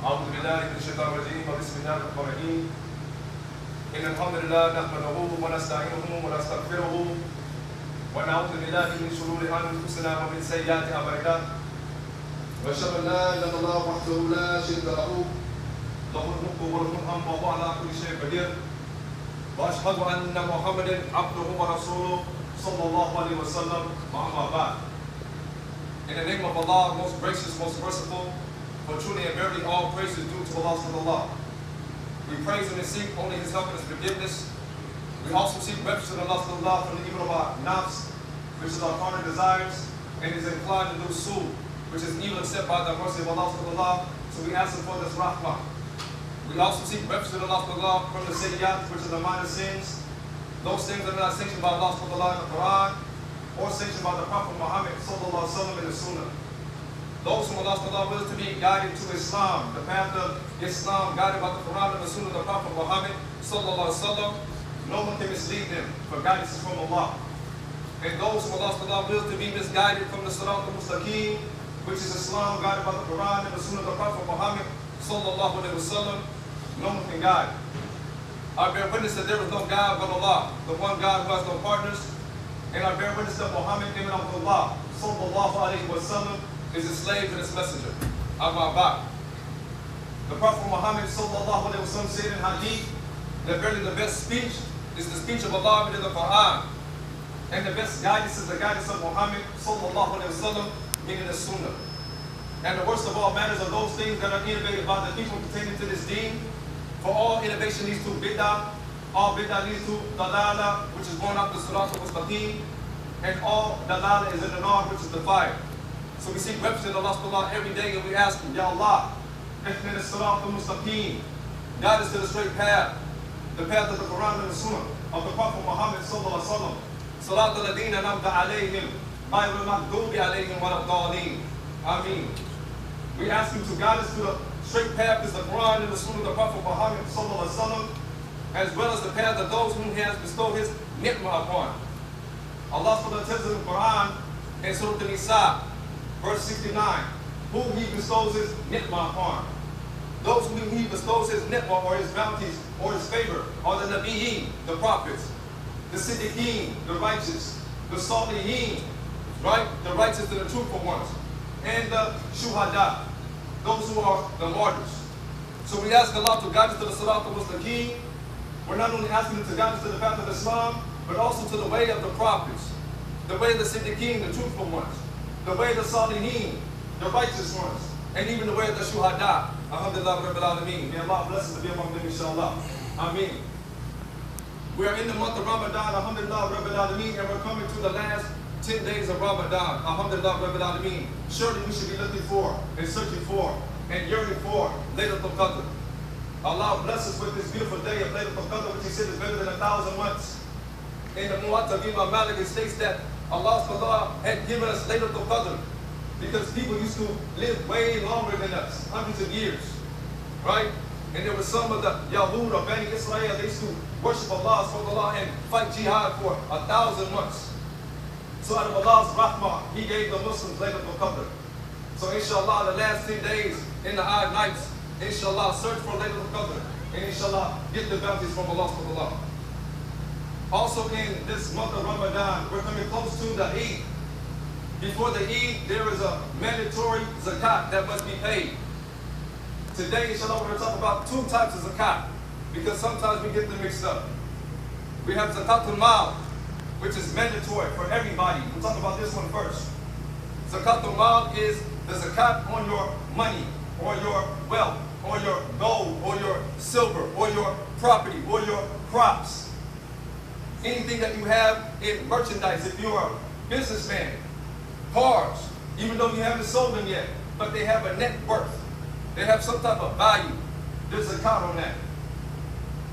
أعوذ بالله من الشيطان الرجيم وبسم الله الرحمن الرحيم إن الحمد لله نحمده ونستعينه ونستغفره ونعوذ بالله من شرور أنفسنا ومن سيئات أعمالنا وأشهد أن لا إله إلا الله وحده لا شريك له له الملك وله الحمد وهو على كل شيء قدير وأشهد أن محمدا عبده ورسوله صلى الله عليه وسلم وأما بعد. In the name of Allah, most gracious, most merciful, for truly and verily all praise is due to Allah subhanahu wa ta'ala. We praise Him and seek only His help and His forgiveness. We also seek refuge in Allah subhanahu wa ta'ala from the evil of our nafs, which is our carnal desires, and is inclined to do su, which is evil except by the mercy of Allah subhanahu wa ta'ala. So we ask Him for this rahmah. We also seek refuge in Allah subhanahu wa ta'ala from the sayyat, which is the minor sins, those things that are not sanctioned by Allah subhanahu wa ta'ala in the Quran, or sanctioned by the Prophet Muhammad sallallahu alaihi wasallam in the Sunnah. Those whom Allah subhanahu wa ta'ala wills to be guided to Islam, the path of Islam, guided by the Quran and the Sunnah of the Prophet Muhammad sallallahu alaihi wasallam, no one can mislead them, for guidance is from Allah. And those whom Allah subhanahu wa ta'ala wills to be misguided from the Zakaatul-Maal Mustaqim, which is Islam, guided by the Quran and the Sunnah of the Prophet Muhammad sallallahu alaihi wasallam, no one can guide. I bear witness that there is no God but Allah, the one God who has no partners, and I bear witness that Muhammad ibn Abdullah sallallahu alaihi wasallam is a slave and his messenger. Amma ba'd. The Prophet Muhammad sallallahu alaihi wasallam said in hadith that verily the best speech is the speech of Allah in the Quran, and the best guidance is the guidance of Muhammad sallallahu alaihi wasallam, meaning the Sunnah. And the worst of all matters are those things that are innovated by the people pertaining to this deen. For all innovation leads to bid'ah, all bid'ah leads to dalala, which is going up the Siratul Mustaqim, and all dalala is in the nar, which is the fire. So we seek refuge in Allah subhanahu wa ta'ala every day, and we ask Him, Ya Allah, ihdina as-siratal mustaqim, guide us to the straight path, the path of the Quran and the Sunnah of the Prophet Muhammad sallallahu alaihi wasallam. Siratal ladina an'amta alayhim, ghayril maghdubi alayhim waladdallin. Ameen. We ask Him to guide us to the straight path, is the Quran and the Sunnah of the Prophet Muhammad sallallahu alaihi wasallam, as well as the path of those whom He has bestowed His ni'mah upon. Allah subhanahu wa ta'ala tells in the Quran in Surah An-Nisa, verse 69, whom He bestows His ni'mah upon. Those whom He bestows His ni'mah or His bounties or His favor are the Nabiyyin, the prophets, the Siddiqeen, the righteous, the Salihin, right, the righteous and the truthful ones, and the Shuhada, those who are the martyrs. So we ask Allah to guide us to the Siratul Mustaqim. We're not only asking Him to guide us to the path of Islam, but also to the way of the prophets, the way of the Siddiqeen, the truthful ones, the way of the Salihin, the righteous ones, and even the way of the Shuhada. Alhamdulillah Rabbil Alameen. May Allah bless us to be among them, inshallah. Ameen. We are in the month of Ramadan, Alhamdulillah Rabbil Alameen, and we're coming to the last 10 days of Ramadan. Alhamdulillah Rabbil Alameen. Surely we should be looking for, and searching for, and yearning for Laylatul Qadr. Allah bless us with this beautiful day of Laylatul Qadr, which He said is better than 1,000 months. In the Muwatta of Imam Malik, it states that Allah subhanahu wa ta'ala had given us Laylatul Qadr because people used to live way longer than us, hundreds of years, right? And there were some of the Yahud or Bani Israel, they used to worship Allah subhanahu wa ta'ala and fight jihad for 1,000 months. So out of Allah's rahmah, He gave the Muslims Laylatul Qadr. So inshallah, the last 10 days in the odd nights, inshallah, search for Laylatul Qadr, and inshallah, get the bounties from Allah subhanahu wa ta'ala. Also in this month of Ramadan, we're coming close to the Eid. Before the Eid, there is a mandatory zakat that must be paid. Today, inshallah, we're going to talk about two types of zakat, because sometimes we get them mixed up. We have Zakaatul-Maal, which is mandatory for everybody. We'll talk about this one first. Zakaatul-Maal is the zakat on your money, or your wealth, or your gold, or your silver, or your property, or your crops. Anything that you have in merchandise, if you're a businessman, cars, even though you haven't sold them yet, but they have a net worth. They have some type of value. There's a zakat on that.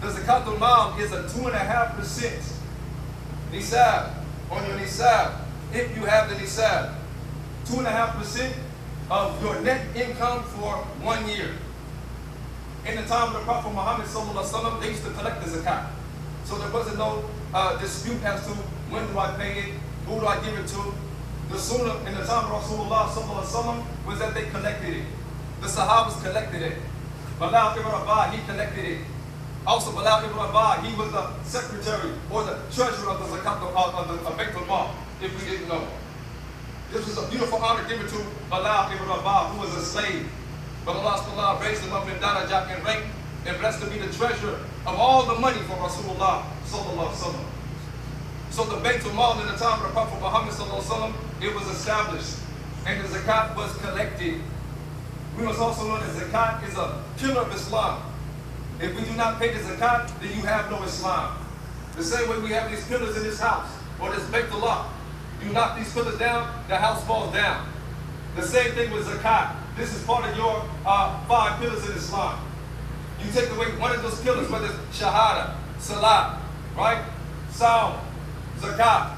The Zakaatul-Maal is a 2.5% nisab on your nisab. If you have the nisab, 2.5% of your net income for 1 year. In the time of the Prophet Muhammad sallallahu alaihi wasallam, they used to collect the zakat. So there wasn't no dispute as to when do I pay it, who do I give it to. The sunnah in the time of Rasulullah sallallahu alaihi wasallam was that they collected it. The Sahabas collected it. Bilal ibn Rabah, he collected it. Also, Bilal ibn Rabah, he was the secretary or the treasurer of the Zakaatul-Maal, if we didn't know. This was a beautiful honor given to Bilal ibn Rabah, who was a slave. But Allah subhanahu wa ta'ala raised him up in darajat and rank and blessed to be the treasurer of all the money for Rasulullah sallallahu alaihi wasallam. So the Baytul-Maal in the time of the Prophet Muhammad sallallahu alaihi wasallam, it was established and the zakat was collected. We must also know that zakat is a pillar of Islam. If we do not pay the zakat, then you have no Islam. The same way we have these pillars in this house or this Baytullah. You knock these pillars down, the house falls down. The same thing with zakat. This is part of your 5 pillars in Islam. You take away one of those pillars, whether it's shahada, salat, right? Saum, zakat,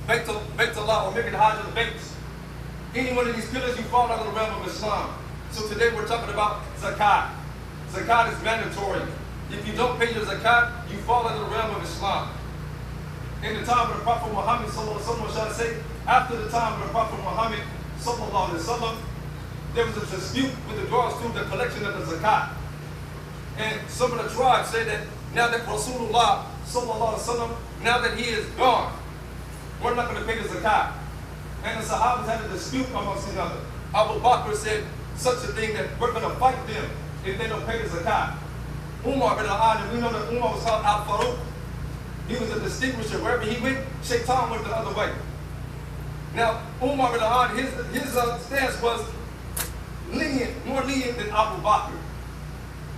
Baytullah, or making hajj of the Bayts. Any one of these pillars, you fall out of the realm of Islam. So today we're talking about zakat. Zakat is mandatory. If you don't pay your zakat, you fall out of the realm of Islam. In the time of the Prophet Muhammad sallallahu alaihi wasallam, shall I say, after the time of the Prophet Muhammad sallallahu alaihi wasallam, there was a dispute with regards to the collection of the zakat. And some of the tribes say that now that Rasulullah sallallahu alaihi wasallam, now that he is gone, we're not going to pay the zakat. And the Sahabas had a dispute amongst each other. Abu Bakr said such a thing that we're going to fight them if they don't pay the zakat. Umar bin al-An, we know that Umar was called Al-Faruq. He was a distinguisher. Wherever he went, Shaitan went the other way. Now, Umar bin al-An, his stance was lenient, more lenient than Abu Bakr.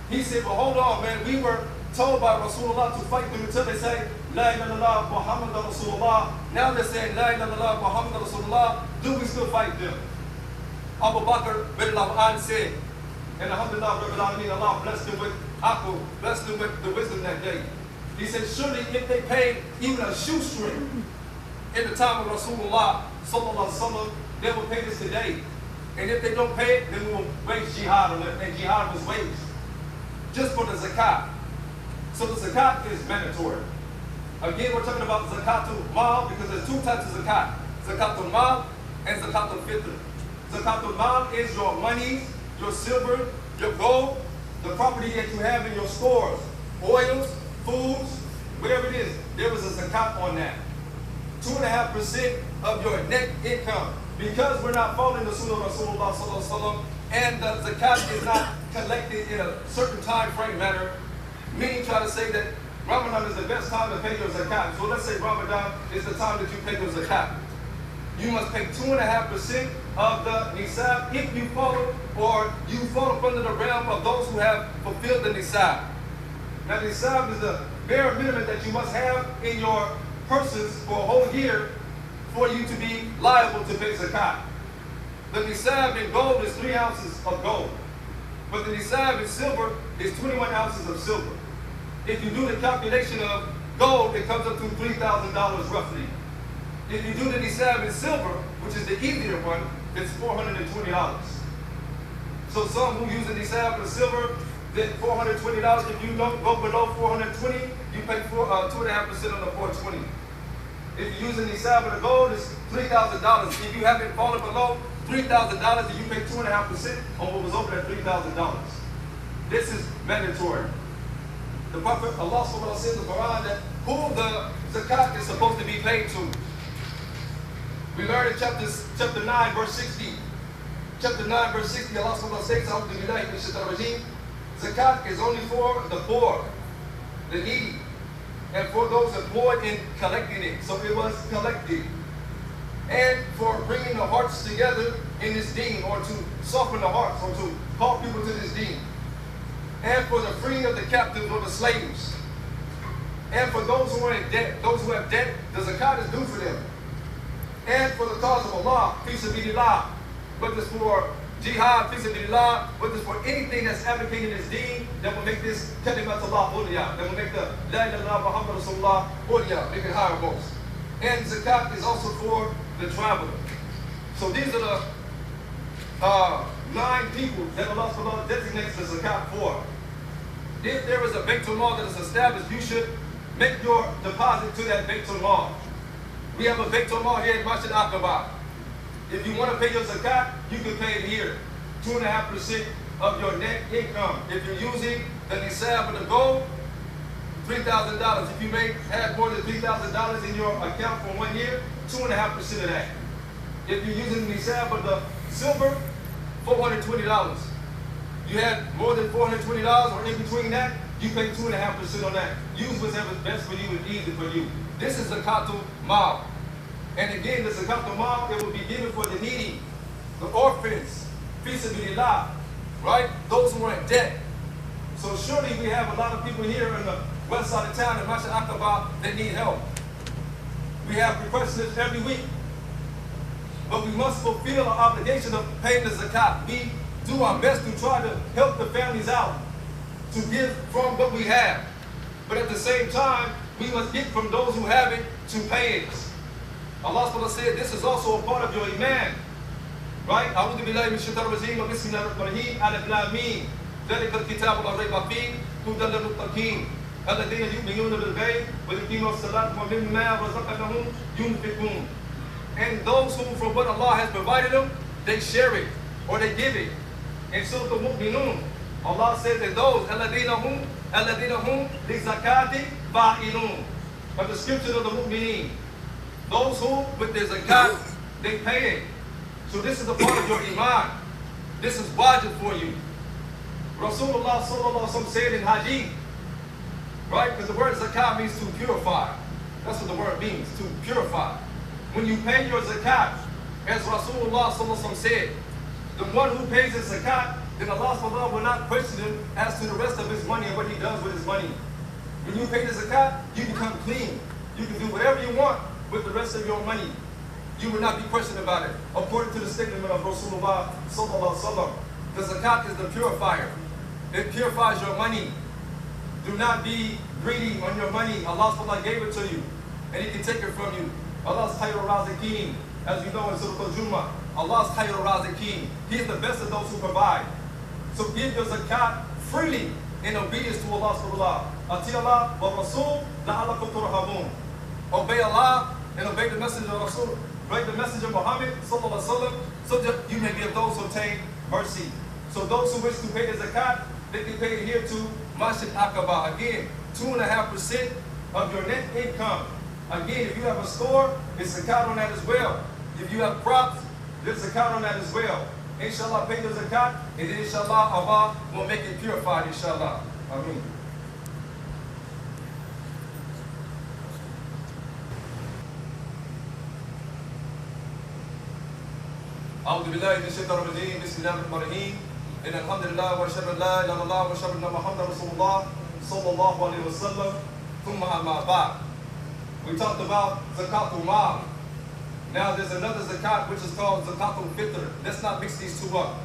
He said, well, hold on, man. We were told by Rasulullah to fight them until they say, La ilaha illallah Muhammad Rasulullah. Now they're saying, La ilaha illallah Muhammad Rasulullah. Do we still fight them? Abu Bakr bin al-An said, and alhamdulillah, Allah blessed him with aql, blessed him with the wisdom that day. He said, surely if they paid even a shoestring in the time of Rasulullah sallallahu alaihi wasallam, they will pay this today. And if they don't pay it, then we will wage jihad on it, and jihad was waged just for the zakat. So the zakat is mandatory. Again, we're talking about Zakaatul-Maal because there's 2 types of zakat: Zakaatul-Maal and Zakaatul-Fitr. Zakaatul-Maal is your money, your silver, your gold, the property that you have in your stores, oils, foods, whatever it is. There was a zakat on that. 2.5% of your net income. Because we're not following the sunnah of Rasulullah sallallahu alaihi wasallam, and the zakat is not collected in a certain time frame manner, many try to say that Ramadan is the best time to pay your zakat. So let's say Ramadan is the time that you pay your zakat. You must pay 2.5% of the nisab if you follow, or you fall up under the realm of those who have fulfilled the nisab. Now the nisab is the bare minimum that you must have in your purses for a whole year for you to be liable to pay zakat. The nisab in gold is 3 ounces of gold, but the nisab in silver is 21 ounces of silver. If you do the calculation of gold, it comes up to $3,000 roughly. If you do the nisab in silver, which is the easier one, it's $420. So some who use the nisab in silver, then $420. If you don't go below $420, you pay 2.5% on the $420. If you use the nisab of the gold, it's $3,000. If you haven't fallen below $3,000, then you pay 2.5% on what was over that $3,000. This is mandatory. The Prophet Allah subhanahu wa ta'ala says in the Quran that who the zakat is supposed to be paid to. We learn in chapter 9, verse 60. Chapter 9, verse 60, Allah subhanahu wa ta'ala says, zakat is only for the poor, the needy, and for those employed in collecting it. So it was collected. and for bringing the hearts together in this deen, or to soften the hearts, or to call people to this deen, and for the freeing of the captives or the slaves, and for those who are in debt, those who have debt, the zakat is due for them, and for the cause of Allah, fi sabilillah, whether it's for jihad, fi sabilillah, whether it's for anything that's advocating this deen that will make this kalimatullah ulya, that will make the la ilaha illallah Muhammad Rasulullah ulya, make it higher most. And zakat is also for the traveler. So these are the 9 people that Allah subhanahu designates the zakat for. If there is a Baytul-Maal that is established, you should make your deposit to that Baytul-Maal. We have a Baytul-Maal here at Masjid-Aqabah. If you want to pay your zakat, you can pay it here. 2.5% of your net income. If you're using the nisab of the gold, $3,000. If you have more than $3,000 in your account for 1 year, 2.5% of that. If you're using the nisab of the silver, $420. You had more than $420 or in between that, you pay 2.5% on that. Use whatever's best for you and easy for you. This is Zakaatul-Maal. And again, the Zakaatul-Maal, it will be given for the needy, the orphans, fi sabilillah, right? Those who are in debt. So surely we have a lot of people here in the west side of town in Masjid-Aqabah that need help. We have request lists every week. But we must fulfill our obligation of paying the zakat. We do our best to try to help the families out, to give from what we have. But at the same time, we must get from those who have it to pay it. Allah subhanahu wa ta'ala said this is also a part of your iman. Right? A'udhu-billahi min-shaytanir rajeem wa bismillahir-rahmanir-rahim. Alif-lam-mim. ذَلِكَ الْكِتَابُ لَا رَيْبَ فِيهِ هُدًى لِلْمُتَّقِينَ الَّذِينَ يُؤْمِنُونَ بِالْغَيْبِ وَيُقِيمُونَ الصَّلَاةَ وَمِمَّا رَزَقْنَاهُمْ يُنْفِقُونَ. And those who, from what Allah has provided them, they share it, or they give it. In Surah Al-Mu'minun, Allah says that those, الَّذِينَ هُمْ لِزَكَاةِ فَاعِلُونَ. But the scripture of the Mu'mineen, those who, with their zakat, they pay it. So this is a part of your iman. This is wajib for you. Rasulullah sallallahu alaihi wasallam said in hadith, right? Because the word zakat means to purify. That's what the word means, to purify. When you pay your zakat, as Rasulullah sallallahu alaihi wasallam said, the one who pays his zakat, then Allah subhanahu wa ta'ala will not question him as to the rest of his money and what he does with his money. When you pay the zakat, you become clean. You can do whatever you want with the rest of your money. You will not be questioned about it. According to the statement of Rasulullah sallallahu alaihi wasallam, the zakat is the purifier. It purifies your money. Do not be greedy on your money. Allah subhanahu wa ta'ala gave it to you, and He can take it from you. Allah's khayrul raziqeen, as you know in Surah Al-Jumua. Allah's khayrul raziqeen. He is the best of those who provide. So give your zakat freely in obedience to Allah subhanahu wa ta'ala. Ati Allah wa Rasul la'alakum turhamun. Obey Allah and obey the message of Rasul. Obey the message of Muhammad sallallahu alaihi wasallam, so that you may be of those who obtain mercy. So those who wish to pay the zakat, they can pay it here to Masjid-Aqabah. Again, 2.5% of your net income. Again, if you have a store, it's zakat on that as well. If you have crops, there's zakat on that as well. Inshallah, pay the zakat, and then inshallah, Allah will make it purified, inshallah. Ameen. A'udhu-billahi min-shaytanir-rajeem. Bismillahir-rahmanir-rahim. Inna alhamdulillah wa ashhadu an la ilaha illallah wa ashhadu anna Muhammadan Rasulullah sallallahu alaihi wasallam. Thumma amma ba'd. We talked about Zakaatul-Maal. Now there's another zakat which is called Zakaatul-Fitr. Let's not mix these two up.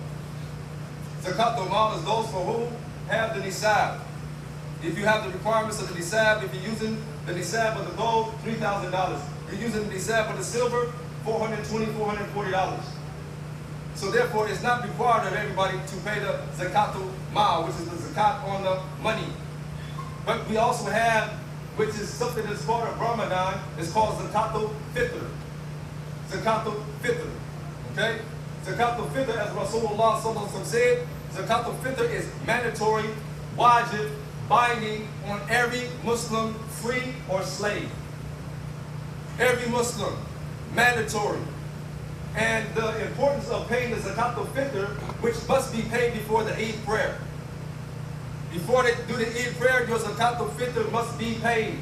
Zakaatul-Maal is those for who have the nisab. If you have the requirements of the nisab, if you're using the nisab of the gold, $3,000. You're using the nisab of the silver, $420, $440. So therefore, it's not required of everybody to pay the Zakaatul-Maal, which is the zakat on the money. But we also have, which is something that's part of Ramadan, it's called Zakaatul-Fitr. Zakaatul-Fitr, okay? Zakaatul-Fitr, as Rasulullah sallallahu alaihi wasallam said, Zakaatul-Fitr is mandatory, wajib, binding on every Muslim, free or slave. Every Muslim, mandatory. And the importance of paying the Zakaatul-Fitr, which must be paid before the Eid prayer. Before they do the Eid prayer, your Zakaatul-Fitr must be paid.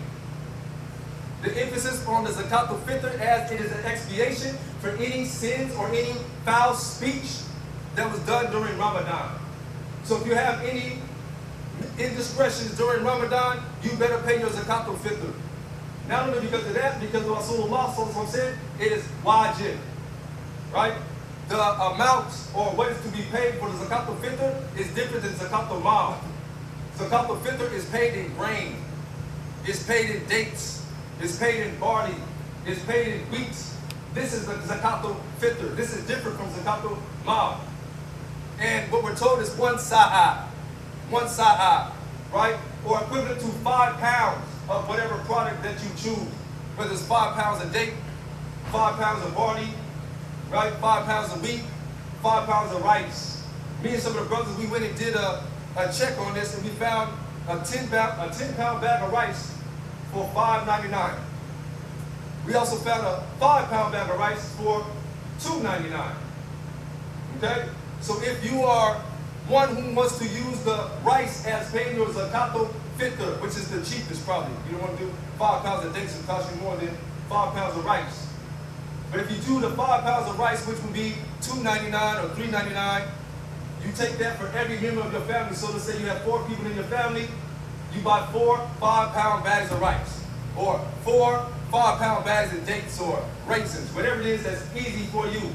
The emphasis on the Zakaatul-Fitr, as it is an expiation for any sins or any foul speech that was done during Ramadan. So if you have any indiscretions during Ramadan, you better pay your Zakaatul-Fitr. Not only because of that, because Rasulullah said it is wajib, right? The amount or what is to be paid for the Zakaatul-Fitr is different than Zakaatul-Maal. Zakaatul-Fitr is paid in grain, it's paid in dates, it's paid in barley, it's paid in wheat. This is the Zakaatul-Fitr. This is different from Zakaatul-Maal. And what we're told is one sa'a, right? Or equivalent to 5 pounds of whatever product that you choose. Whether it's 5 pounds of date, 5 pounds of barley, right? 5 pounds of wheat, 5 pounds of rice. Me and some of the brothers, we went and did a check on this, and we found a 10 pound bag of rice for $5.99. We also found a 5 pound bag of rice for $2.99. Okay? So if you are one who wants to use the rice as paying your Zakaatul-Fitr, which is the cheapest probably. You don't want to do 5 pounds of dates, it costs you more than 5 pounds of rice. But if you do the 5 pounds of rice, which would be $2.99 or $3.99, you take that for every member of your family. So let's say you have 4 people in your family, you buy 4 5-pound bags of rice, or 4 5-pound bags of dates or raisins, whatever it is that's easy for you.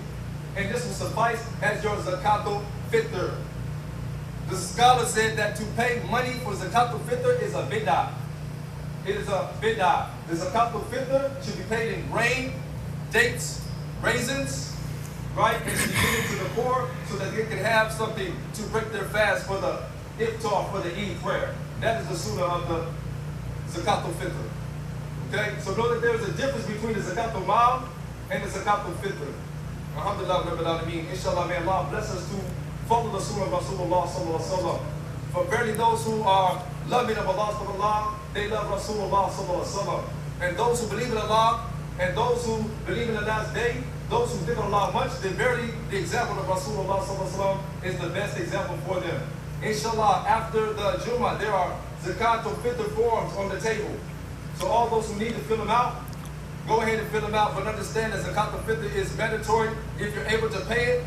And this will suffice as your Zakaatul-Fitr. The scholar said that to pay money for Zakaatul-Fitr is a bid'ah. It is a bid'ah. The Zakaatul-Fitr should be paid in grain, dates, raisins, right? And should be given to the poor so that they can have something to break their fast for the iftar, for the Eid prayer. That is the sunnah of the Zakaatul-Fitr. Okay? So know that there is a difference between the Zakaatul-Maal and the Zakaatul-Fitr. Alhamdulillah, Rabbil Alameen. Inshallah, may Allah bless us to follow the sunnah of Rasulullah sallallahu alaihi wasallam. For verily those who are loving of Allah sallallahu, they love Rasulullah sallallahu alaihi wasallam. And those who believe in Allah, and those who believe in the last day, those who think of Allah much, then verily the example of Rasulullah sallallahu alaihi wasallam is the best example for them. Inshallah, after the Jumua, there are Zakaatul-Fitr forms on the table. So all those who need to fill them out, go ahead and fill them out, but understand that Zakaatul-Fitr is mandatory if you're able to pay it,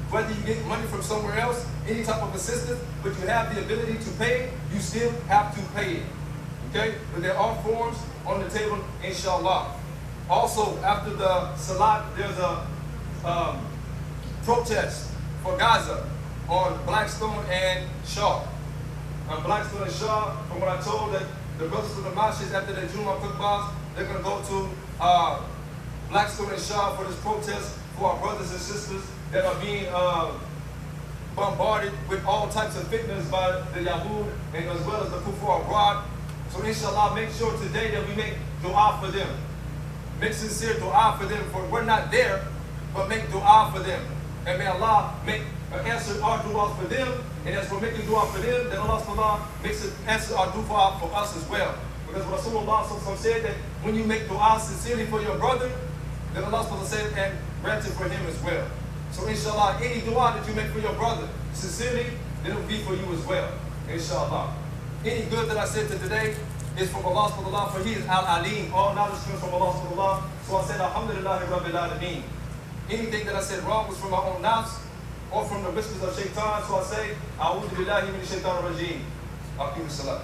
whether you get money from somewhere else, any type of assistance, but you have the ability to pay it, you still have to pay it. Okay? But there are forms on the table, inshallah. Also, after the Salat, there's a protest for Gaza on Blackstone and Shaw. On Blackstone and Shaw, from what I told, that the brothers from the masjids after the Jumua cookbahs, they're going to go to Blackstone and Shaw for this protest for our brothers and sisters that are being bombarded with all types of fitnas by the Yahud and as well as the Kufar abroad. So inshallah, make sure today that we make dua for them. Make sincere dua for them, for we're not there, but make dua for them. And may Allah make answer our dua for them, and as we're making dua for them, then Allah makes it answer our dua for us as well. Because Rasulullah said that when you make dua sincerely for your brother, then Allah said and grant it for him as well. So inshallah, any dua that you make for your brother sincerely, then it will be for you as well. Inshallah. Any good that I said to today is from Allah subhanahu, for He is Al-Alim. All knowledge comes from Allah subhanahu. So I said, Alhamdulillah Rabbil Alameen. Anything that I said wrong was from my own nafs or from the whispers of shaitan. So I say, A'udhu billahi min shaitan rajim. Aqim as-salat.